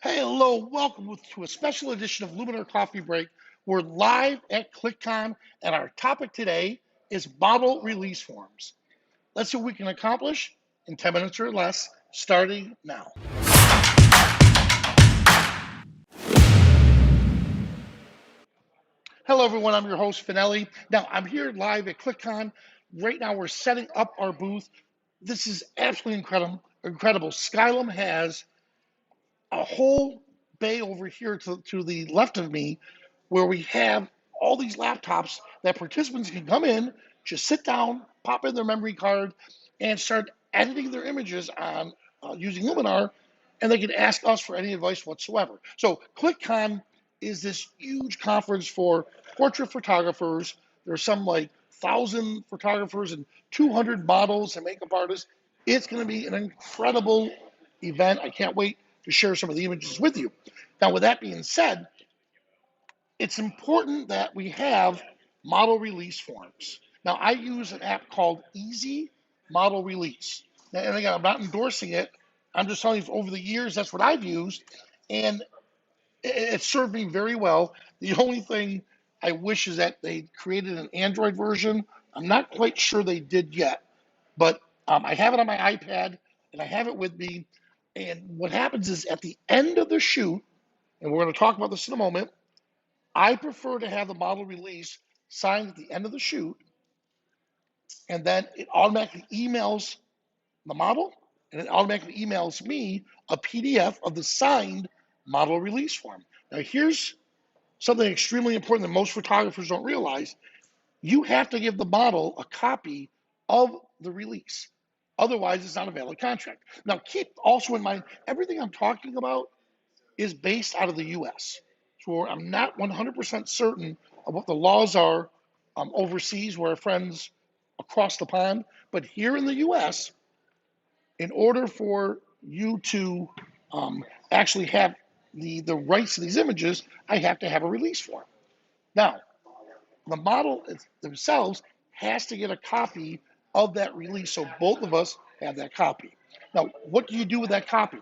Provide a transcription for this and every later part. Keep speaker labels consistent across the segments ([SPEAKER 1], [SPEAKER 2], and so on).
[SPEAKER 1] Hey, hello, welcome to a special edition of Luminar Coffee Break. We're live at ClickCon, and our topic today is model release forms. Let's see what we can accomplish in 10 minutes or less, starting now. Hello, everyone. I'm your host, Vanelli. Now, I'm here live at ClickCon. Right now, we're setting up our booth. This is absolutely incredible. Skylum has a whole bay over here to the left of me where we have all these laptops that participants can come in, just sit down, pop in their memory card, and start editing their images on using Luminar, and they can ask us for any advice whatsoever. So ClickCon is this huge conference for portrait photographers. There's some like 1,000 photographers and 200 models and makeup artists. It's going to be an incredible event. I can't wait to share some of the images with you. Now, with that being said, it's important that we have model release forms. Now, I use an app called Easy Model Release. And again, I'm not endorsing it. I'm just telling you, over the years, that's what I've used. And it served me very well. The only thing I wish is that they created an Android version. I'm not quite sure they did yet, but I have it on my iPad and I have it with me. And what happens is at the end of the shoot, and we're going to talk about this in a moment, I prefer to have the model release signed at the end of the shoot, and then it automatically emails the model, and it automatically emails me a PDF of the signed model release form. Now, here's something extremely important that most photographers don't realize. You have to give the model a copy of the release. Otherwise, it's not a valid contract. Now, keep also in mind, everything I'm talking about is based out of the US. So I'm not 100% certain of what the laws are overseas where our friends across the pond. But here in the US, in order for you to actually have the rights to these images, I have to have a release form. Now, the model themselves has to get a copy of that release so both of us have that copy. Now, what do you do with that copy?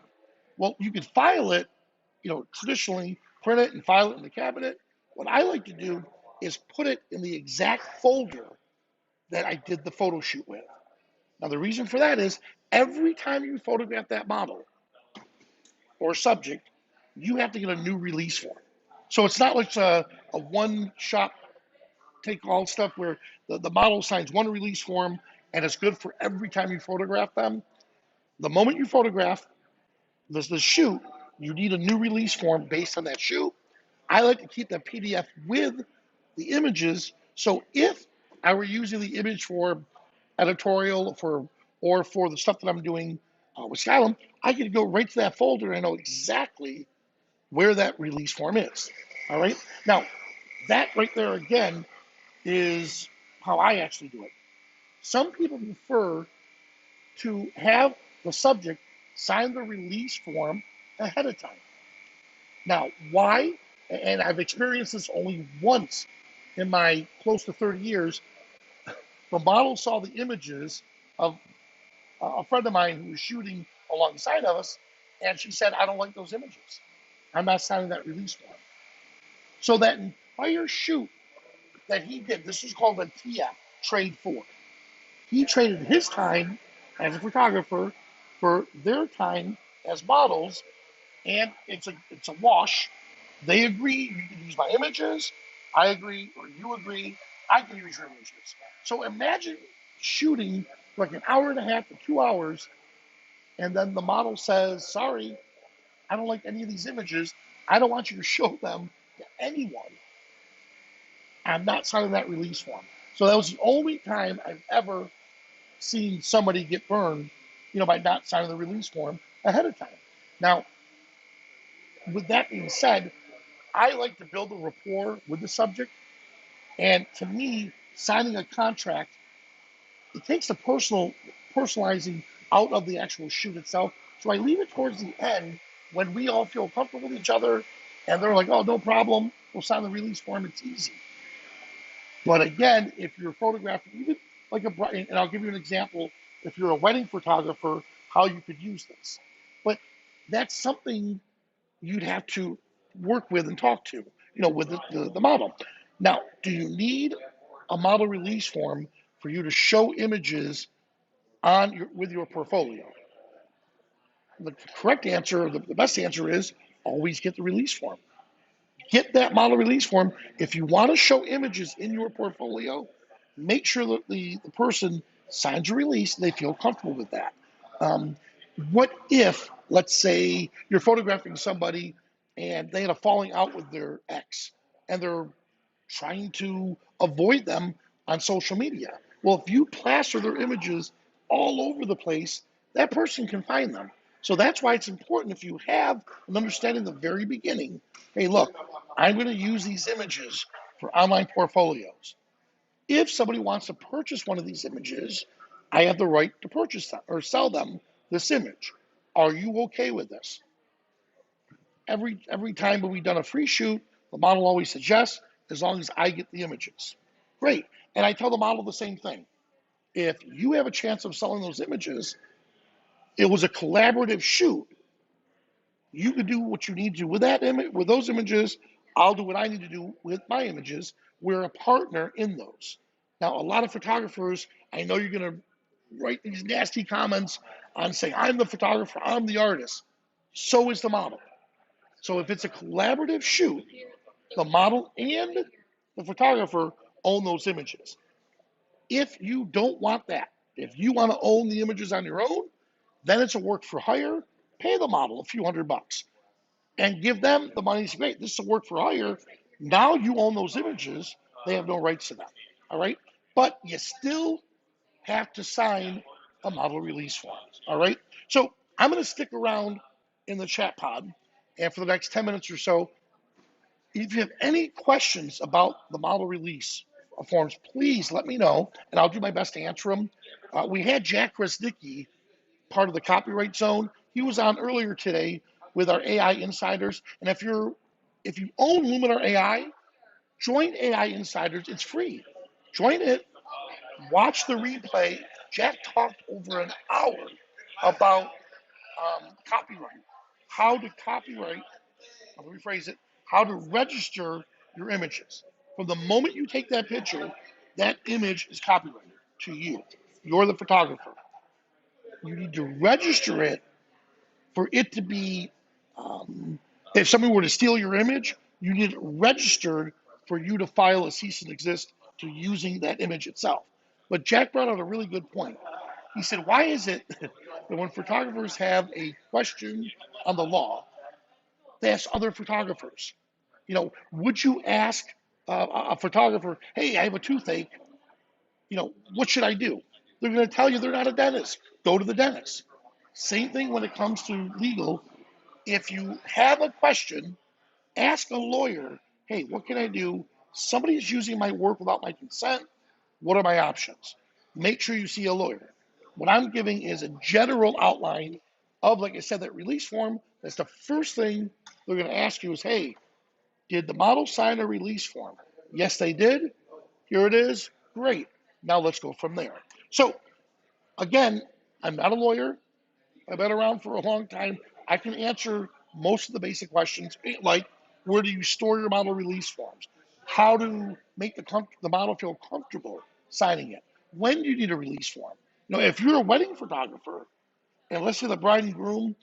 [SPEAKER 1] Well, you could file it, traditionally print it and file it in the cabinet. What I like to do is put it in the exact folder that I did the photo shoot with. Now, the reason for that is every time you photograph that model or subject, you have to get a new release form. So it's not like a one shot take all stuff where the model signs one release form and it's good for every time you photograph them. The moment you photograph the shoot, you need a new release form based on that shoot. I like to keep that PDF with the images. So if I were using the image for editorial or for the stuff that I'm doing with Skylum, I could go right to that folder and I know exactly where that release form is. All right. Now, that right there again is how I actually do it. Some people prefer to have the subject sign the release form ahead of time. Now, why? And I've experienced this only once in my close to 30 years. The model saw the images of a friend of mine who was shooting alongside of us, and she said, I don't like those images. I'm not signing that release form. So that entire shoot that he did, this is called a TF, trade for. He traded his time as a photographer for their time as models, and it's a wash. They agree you can use my images. I agree, or you agree, I can use your images. So imagine shooting like an hour and a half to 2 hours, and then the model says, sorry, I don't like any of these images. I don't want you to show them to anyone. I'm not signing that release form. So that was the only time I've ever seen somebody get burned, by not signing the release form ahead of time. Now, with that being said, I like to build a rapport with the subject. And to me, signing a contract, it takes the personalizing out of the actual shoot itself. So I leave it towards the end when we all feel comfortable with each other and they're like, oh, no problem, we'll sign the release form, it's easy. But again, if you're photographing, even like and I'll give you an example, if you're a wedding photographer, how you could use this. But that's something you'd have to work with and talk to, with the model. Now, do you need a model release form for you to show images with your portfolio? The correct answer, the best answer is always get the release form. Get that model release form. If you want to show images in your portfolio, make sure that the person signs a release and they feel comfortable with that. What if, let's say, you're photographing somebody and they had a falling out with their ex and they're trying to avoid them on social media? Well, if you plaster their images all over the place, that person can find them. So that's why it's important, if you have an understanding in the very beginning, hey, look, I'm going to use these images for online portfolios. If somebody wants to purchase one of these images, I have the right to purchase them or sell them this image. Are you okay with this? Every time that we've done a free shoot, the model always says yes, as long as I get the images. Great. And I tell the model the same thing. If you have a chance of selling those images, it was a collaborative shoot. You can do what you need to do with that image, with those images. I'll do what I need to do with my images. We're a partner in those. Now, a lot of photographers, I know you're going to write these nasty comments on saying, I'm the photographer, I'm the artist. So is the model. So if it's a collaborative shoot, the model and the photographer own those images. If you don't want that, if you want to own the images on your own, then it's a work for hire. Pay the model a few $100 and give them the money. Say, great, this is a work for hire. Now you own those images. They have no rights to them. All right. But you still have to sign a model release form. All right. So I'm going to stick around in the chat pod. And for the next 10 minutes or so, if you have any questions about the model release forms, please let me know, and I'll do my best to answer them. We had Jack Krasnicki, part of the copyright zone. He was on earlier today with our AI insiders. And if you own Luminar AI, join AI insiders. It's free. Join it. Watch the replay. Jack talked over an hour about copyright, how to copyright. I'll rephrase it. How to register your images. From the moment you take that picture, that image is copyrighted to you. You're the photographer. You need to register it for it to be, if somebody were to steal your image, you need it registered for you to file a cease and desist to using that image itself. But Jack brought out a really good point. He said, why is it that when photographers have a question on the law, they ask other photographers? Would you ask a photographer, hey, I have a toothache, what should I do? They're going to tell you they're not a dentist. Go to the dentist. Same thing when it comes to legal. If you have a question, ask a lawyer, hey, what can I do? Somebody is using my work without my consent. What are my options? Make sure you see a lawyer. What I'm giving is a general outline of, like I said, that release form. That's the first thing they're going to ask you is, hey, did the model sign a release form? Yes, they did. Here it is. Great. Now let's go from there. So again, I'm not a lawyer. I've been around for a long time. I can answer most of the basic questions, like where do you store your model release forms? How to make the model feel comfortable signing it? When do you need a release form? If you're a wedding photographer, and let's say the bride and groom,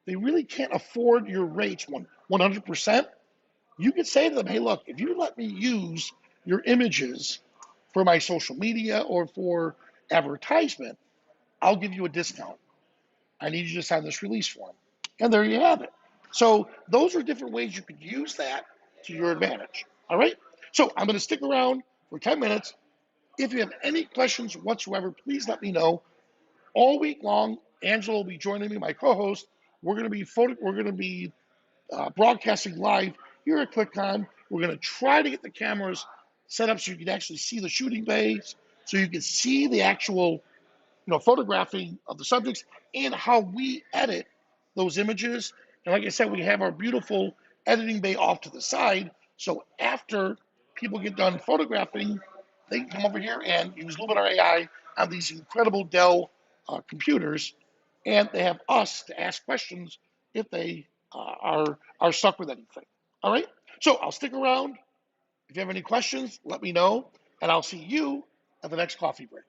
[SPEAKER 1] they really can't afford your rates 100%, you could say to them, hey, look, if you let me use your images for my social media or for advertisement, I'll give you a discount. I need you to sign this release form. And there you have it. So those are different ways you could use that to your advantage. All right? So I'm going to stick around for 10 minutes. If you have any questions whatsoever, please let me know. All week long, Angela will be joining me, my co-host. We're going to be broadcasting live here at ClickCon. We're going to try to get the cameras set up so you can actually see the shooting bays, so you can see the actual photographing of the subjects and how we edit those images. And like I said, we have our beautiful editing bay off to the side. So after people get done photographing, they can come over here and use Luminar AI on these incredible Dell computers, and they have us to ask questions if they are stuck with anything. All right. So I'll stick around. If you have any questions, let me know, and I'll see you at the next coffee break.